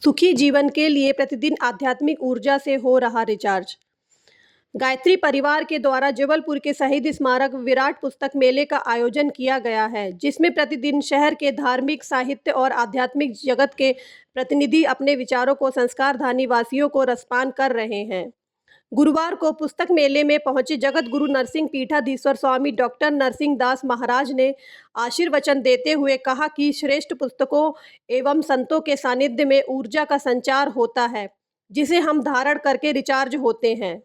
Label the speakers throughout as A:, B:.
A: सुखी जीवन के लिए प्रतिदिन आध्यात्मिक ऊर्जा से हो रहा रिचार्ज। गायत्री परिवार के द्वारा जबलपुर के शहीद स्मारक विराट पुस्तक मेले का आयोजन किया गया है, जिसमें प्रतिदिन शहर के धार्मिक, साहित्य और आध्यात्मिक जगत के प्रतिनिधि अपने विचारों को संस्कारधानी वासियों को रसपान कर रहे हैं। गुरुवार को पुस्तक मेले में पहुंचे जगत गुरु नरसिंह पीठाधीश्वर स्वामी डॉक्टर नरसिंह दास महाराज ने आशीर्वचन देते हुए कहा कि श्रेष्ठ पुस्तकों एवं संतों के सानिध्य में ऊर्जा का संचार होता है, जिसे हम धारण करके रिचार्ज होते हैं।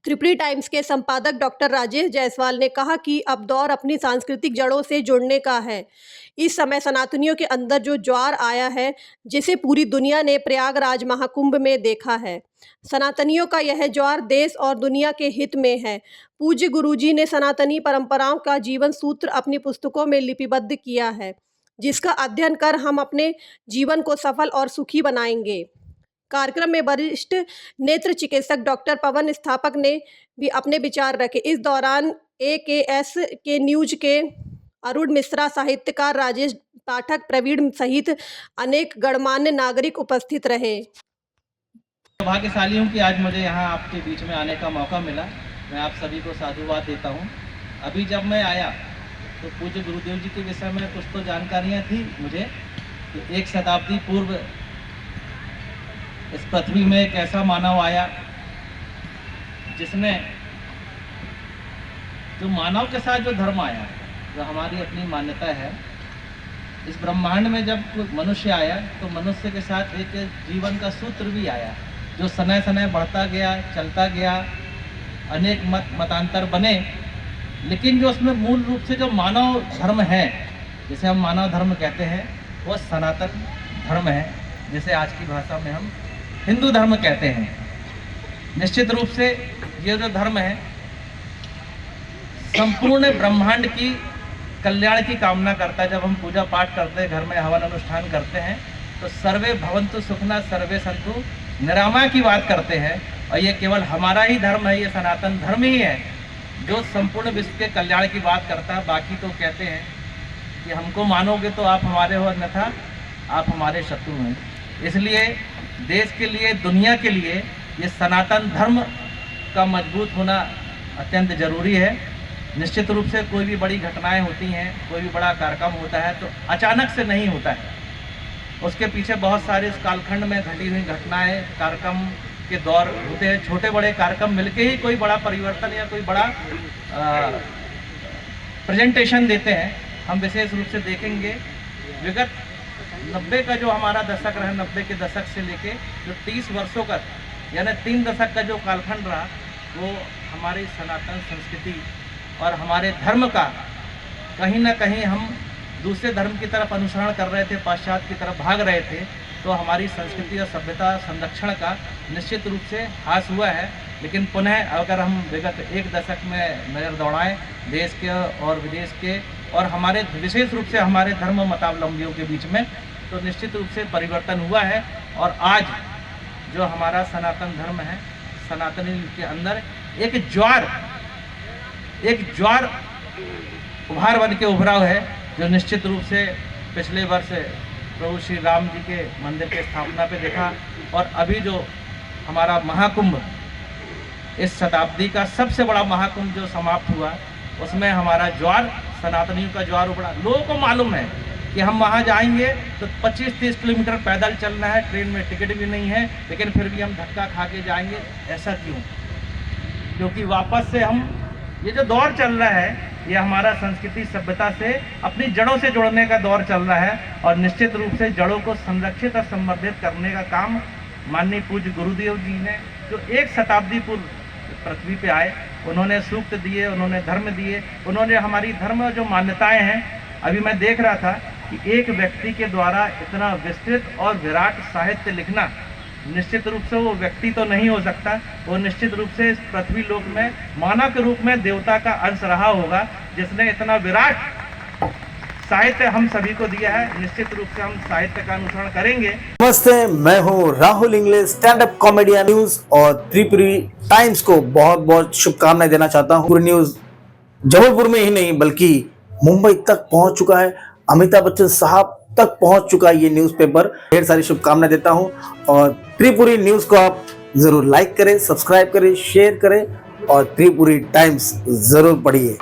A: त्रिपुरी टाइम्स के संपादक डॉक्टर राजेश जायसवाल ने कहा कि अब दौर अपनी सांस्कृतिक जड़ों से जुड़ने का है। इस समय सनातनियों के अंदर जो ज्वार आया है, जिसे पूरी दुनिया ने प्रयागराज महाकुंभ में देखा है। सनातनियों का यह ज्वार देश और दुनिया के हित में है। पूज्य गुरुजी ने सनातनी परंपराओं का जीवन सूत्र अपनी पुस्तकों में लिपिबद्ध किया है, जिसका अध्ययन कर हम अपने जीवन को सफल और सुखी बनाएंगे। कार्यक्रम में वरिष्ठ नेत्र चिकित्सक डॉक्टर पवन स्थापक ने भी अपने विचार रखे। इस दौरान AKS के न्यूज के अरुण मिश्रा, साहित्यकार राजेश पाठक, प्रवीण सहित अनेक गणमान्य नागरिक उपस्थित रहे।
B: भाग्यशाली हूँ कि आज मुझे यहाँ आपके बीच में आने का मौका मिला। मैं आप सभी को साधुवाद देता हूँ। अभी जब मैं आया तो पूज्य गुरुदेव जी के विषय में कुछ तो जानकारियाँ थी मुझे कि 1 शताब्दी पूर्व इस पृथ्वी में एक ऐसा मानव आया जिसने जो मानव के साथ जो धर्म आया, जो हमारी अपनी मान्यता है, इस ब्रह्मांड में जब मनुष्य आया तो मनुष्य के साथ एक जीवन का सूत्र भी आया, जो समय समय बढ़ता गया, चलता गया, अनेक मतांतर बने, लेकिन जो उसमें मूल रूप से जो मानव धर्म है, जिसे हम मानव धर्म कहते हैं, वो सनातन धर्म है, जिसे आज की भाषा में हम हिंदू धर्म कहते हैं। निश्चित रूप से ये जो धर्म है संपूर्ण ब्रह्मांड की कल्याण की कामना करता है। जब हम पूजा पाठ करते हैं, घर में हवन अनुष्ठान करते हैं, तो सर्वे भवन्तु सुखिनः सर्वे सन्तु निरामय की बात करते हैं। और ये केवल हमारा ही धर्म है, ये सनातन धर्म ही है जो संपूर्ण विश्व के कल्याण की बात करता है। बाकी तो कहते हैं कि हमको मानोगे तो आप हमारे हो, अन्यथा आप हमारे शत्रु हैं। इसलिए देश के लिए, दुनिया के लिए ये सनातन धर्म का मजबूत होना अत्यंत जरूरी है। निश्चित रूप से कोई भी बड़ी घटनाएं होती हैं, कोई भी बड़ा कार्यक्रम होता है तो अचानक से नहीं होता है। उसके पीछे बहुत सारे इस कालखंड में घटी हुई घटनाएं, कार्यक्रम के दौर होते हैं। छोटे बड़े कार्यक्रम मिलके ही कोई बड़ा परिवर्तन या कोई बड़ा प्रेजेंटेशन देते हैं। हम विशेष रूप से देखेंगे विगत 90 का जो हमारा दशक रहा, 90 के दशक से लेके जो 30 वर्षों का यानी 3 दशक का जो कालखंड रहा, वो हमारी सनातन संस्कृति और हमारे धर्म का कहीं ना कहीं हम दूसरे धर्म की तरफ अनुसरण कर रहे थे, पाश्चात्य की तरफ भाग रहे थे, तो हमारी संस्कृति और सभ्यता संरक्षण का निश्चित रूप से हास हुआ है। लेकिन पुनः अगर हम विगत 1 दशक में नज़र दौड़ाएं देश के और विदेश के और हमारे विशेष रूप से हमारे धर्म मतावलंबियों के बीच में, तो निश्चित रूप से परिवर्तन हुआ है। और आज जो हमारा सनातन धर्म है, सनातनी के अंदर एक ज्वार उभार बन के उभरा है, जो निश्चित रूप से पिछले वर्ष प्रभु श्री राम जी के मंदिर के स्थापना पे देखा। और अभी जो हमारा महाकुंभ, इस शताब्दी का सबसे बड़ा महाकुंभ जो समाप्त हुआ, उसमें हमारा ज्वार, सनातनियों का ज्वार उभरा। लोगों को मालूम है कि हम वहाँ जाएंगे तो 25-30 किलोमीटर पैदल चलना है, ट्रेन में टिकट भी नहीं है, लेकिन फिर भी हम धक्का खा के जाएंगे। ऐसा क्यों? क्योंकि वापस से हम, ये जो दौर चल रहा है, ये हमारा संस्कृति सभ्यता से अपनी जड़ों से जुड़ने का दौर चल रहा है। और निश्चित रूप से जड़ों को संरक्षित और संवर्धित करने का काम माननीय पूज्य गुरुदेव जी ने, जो 1 शताब्दी पूर्व पृथ्वी पे आए, उन्होंने सूक्त दिए, उन्होंने धर्म दिए, उन्होंने हमारी धर्म जो मान्यताएं हैं। अभी मैं देख रहा था कि एक व्यक्ति के द्वारा इतना विस्तृत और विराट साहित्य लिखना, निश्चित रूप से वो व्यक्ति तो नहीं हो सकता, वो निश्चित रूप से इस पृथ्वी लोक में मानव के रूप में देवता का अंश रहा होगा, जिसने इतना विराट साहित्य हम सभी को दिया है। निश्चित रूप से हम साहित्य का अनुसरण करेंगे।
C: नमस्ते, मैं हूं Rahul English, stand up comedian news और त्रिपुरी टाइम्स को बहुत बहुत शुभकामनाएं देना चाहता हूं। पूरी न्यूज जबलपुर में ही नहीं बल्कि मुंबई तक पहुंच चुका है। अमिताभ बच्चन साहब तक पहुंच चुका ये न्यूज़पेपर। ढेर सारी शुभकामनाएं देता हूं और त्रिपुरी न्यूज़ को आप जरूर लाइक करें, सब्सक्राइब करें, शेयर करें और त्रिपुरी टाइम्स जरूर पढ़िए।